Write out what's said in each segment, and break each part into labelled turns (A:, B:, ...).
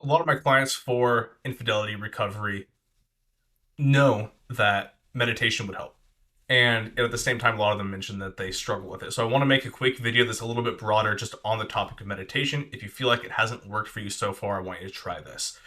A: A lot of my clients for infidelity recovery know that meditation would help. And at the same time, a lot of them mention that they struggle with it. So I want to make a quick video that's a little bit broader just on the topic of meditation. If you feel like it hasn't worked for you so far, I want you to try this.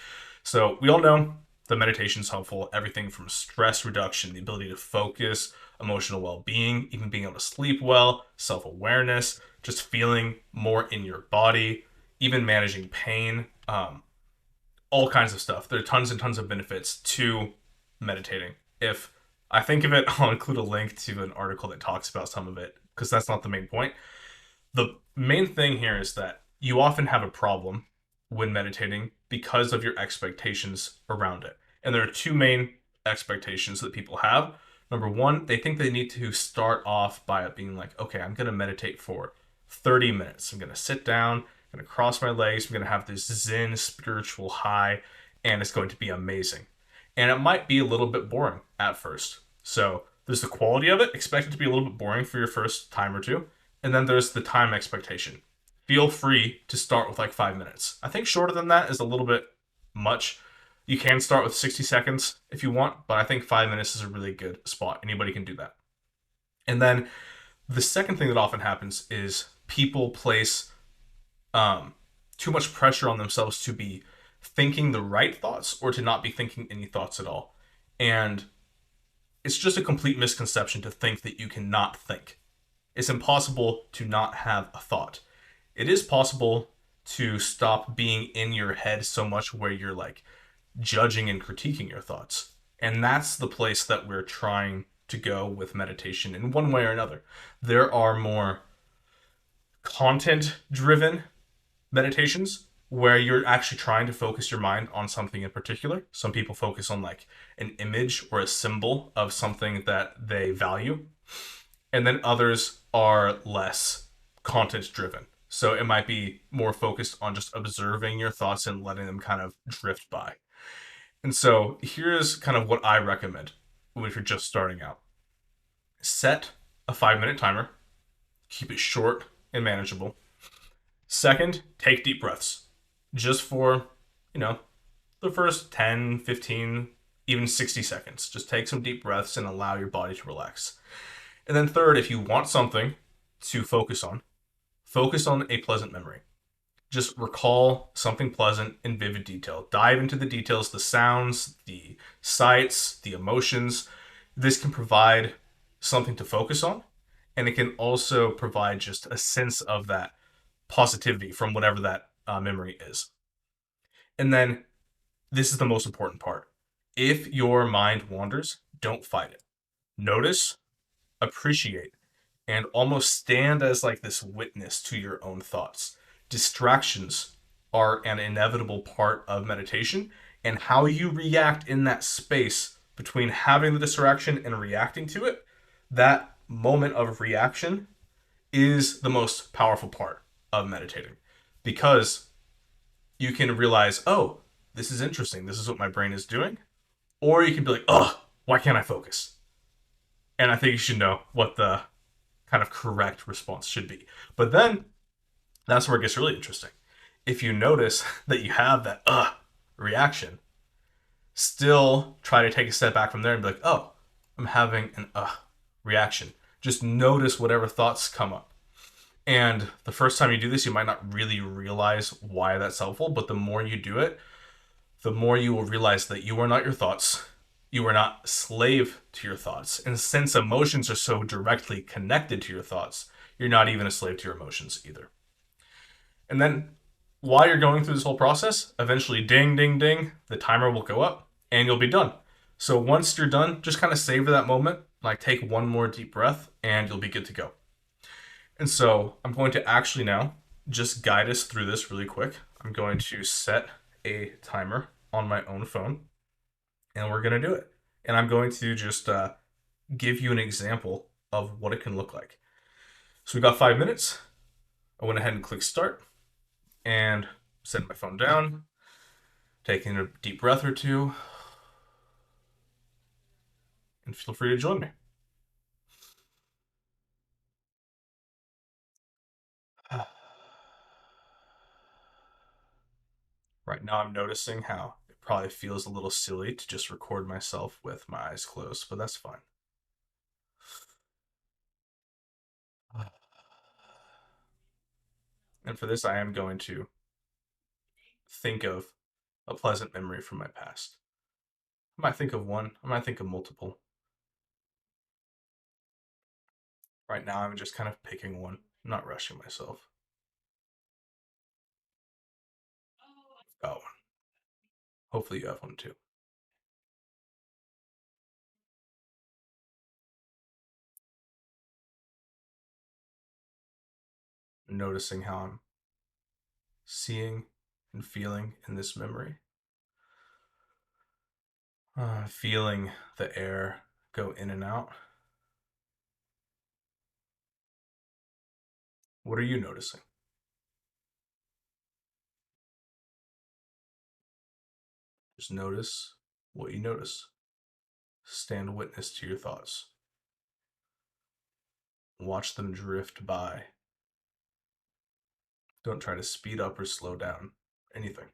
A: So we all know that meditation is helpful. Everything from stress reduction, the ability to focus, emotional well-being, even being able to sleep well, self-awareness, just feeling more in your body, even managing pain, all kinds of stuff. There are tons and tons of benefits to meditating. If I think of it, I'll include a link to an article that talks about some of it because that's not the main point. The main thing here is that you often have a problem when meditating because of your expectations around it. And there are two main expectations that people have. Number one, they think they need to start off by being like, okay, I'm going to meditate for 30 minutes. I'm going to sit down, I'm going to cross my legs, I'm going to have this Zen spiritual high, and it's going to be amazing. And it might be a little bit boring at first. So there's the quality of it. Expect it to be a little bit boring for your first time or two. And then there's the time expectation. Feel free to start with like 5 minutes. I think shorter than that is a little bit much. You can start with 60 seconds if you want, but I think 5 minutes is a really good spot. Anybody can do that. And then the second thing that often happens is people place um, too much pressure on themselves to be thinking the right thoughts or to not be thinking any thoughts at all. And it's just a complete misconception to think that you cannot think. It's impossible to not have a thought. It is possible to stop being in your head so much where you're like judging and critiquing your thoughts. And that's the place that we're trying to go with meditation in one way or another. There are more content driven meditations where you're actually trying to focus your mind on something in particular. Some people focus on like an image or a symbol of something that they value. And then others are less content driven. So it might be more focused on just observing your thoughts and letting them kind of drift by. And so here's kind of what I recommend if you're just starting out. Set a 5 minute timer, keep it short and manageable. Second, take deep breaths just for, you know, the first 10, 15, even 60 seconds. Just take some deep breaths and allow your body to relax. And then third, if you want something to focus on a pleasant memory. Just recall something pleasant in vivid detail. Dive into the details, the sounds, the sights, the emotions. This can provide something to focus on, and it can also provide just a sense of that positivity from whatever that memory is. And then this is the most important part. If your mind wanders, don't fight it. Notice, appreciate, and almost stand as like this witness to your own thoughts. Distractions are an inevitable part of meditation, and how you react in that space between having the distraction and reacting to it, that moment of reaction is the most powerful part of meditating because you can realize, oh, this is interesting. This is what my brain is doing. Or you can be like, oh, why can't I focus? And I think you should know what the kind of correct response should be. But then that's where it gets really interesting. If you notice that you have that reaction, still try to take a step back from there and be like, oh, I'm having an reaction. Just notice whatever thoughts come up. And the first time you do this, you might not really realize why that's helpful, but the more you do it, the more you will realize that you are not your thoughts. You are not slave to your thoughts. And since emotions are so directly connected to your thoughts, you're not even a slave to your emotions either. And then while you're going through this whole process, eventually ding, ding, ding, the timer will go up and you'll be done. So once you're done, just kind of savor that moment, like take one more deep breath and you'll be good to go. And so I'm going to actually now just guide us through this really quick. I'm going to set a timer on my own phone and we're going to do it. And I'm going to just give you an example of what it can look like. So we got 5 minutes. I went ahead and clicked start and set my phone down, taking a deep breath or two, and feel free to join me. Right now, I'm noticing how it probably feels a little silly to just record myself with my eyes closed, but that's fine. And for this, I am going to think of a pleasant memory from my past. I might think of one, I might think of multiple. Right now, I'm just kind of picking one, I'm not rushing myself. Got one. Hopefully, you have one too. Noticing how I'm seeing and feeling in this memory. Feeling the air go in and out. What are you noticing? Just notice what you notice. Stand witness to your thoughts. Watch them drift by. Don't try to speed up or slow down anything.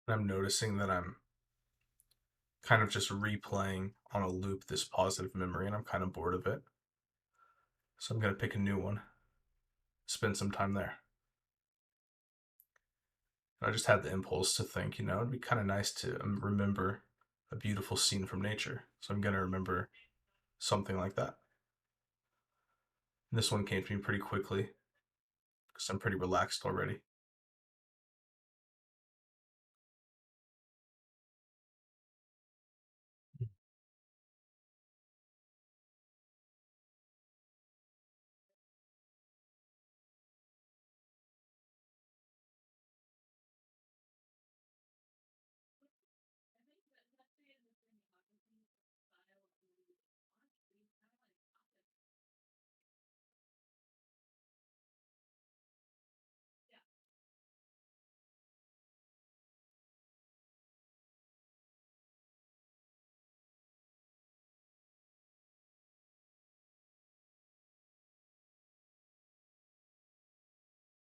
A: And I'm noticing that I'm kind of just replaying on a loop this positive memory, and I'm kind of bored of it. So I'm going to pick a new one, spend some time there. And I just had the impulse to think, it'd be kind of nice to remember a beautiful scene from nature. So I'm going to remember something like that. And this one came to me pretty quickly because I'm pretty relaxed already.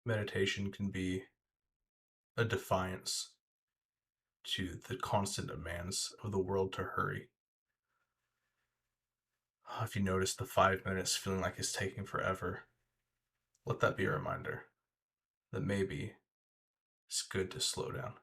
A: Meditation can be a defiance to the constant demands of the world to hurry. If you notice the 5 minutes feeling like it's taking forever, let that be a reminder that maybe it's good to slow down.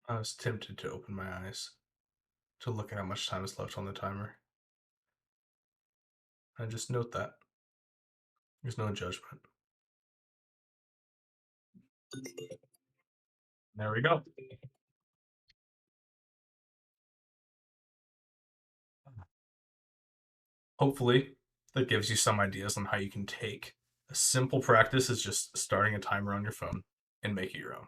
A: I was tempted to open my eyes to look at how much time is left on the timer. And just note that there's no judgment. There we go. Hopefully, that gives you some ideas on how you can take a simple practice as just starting a timer on your phone and make it your own.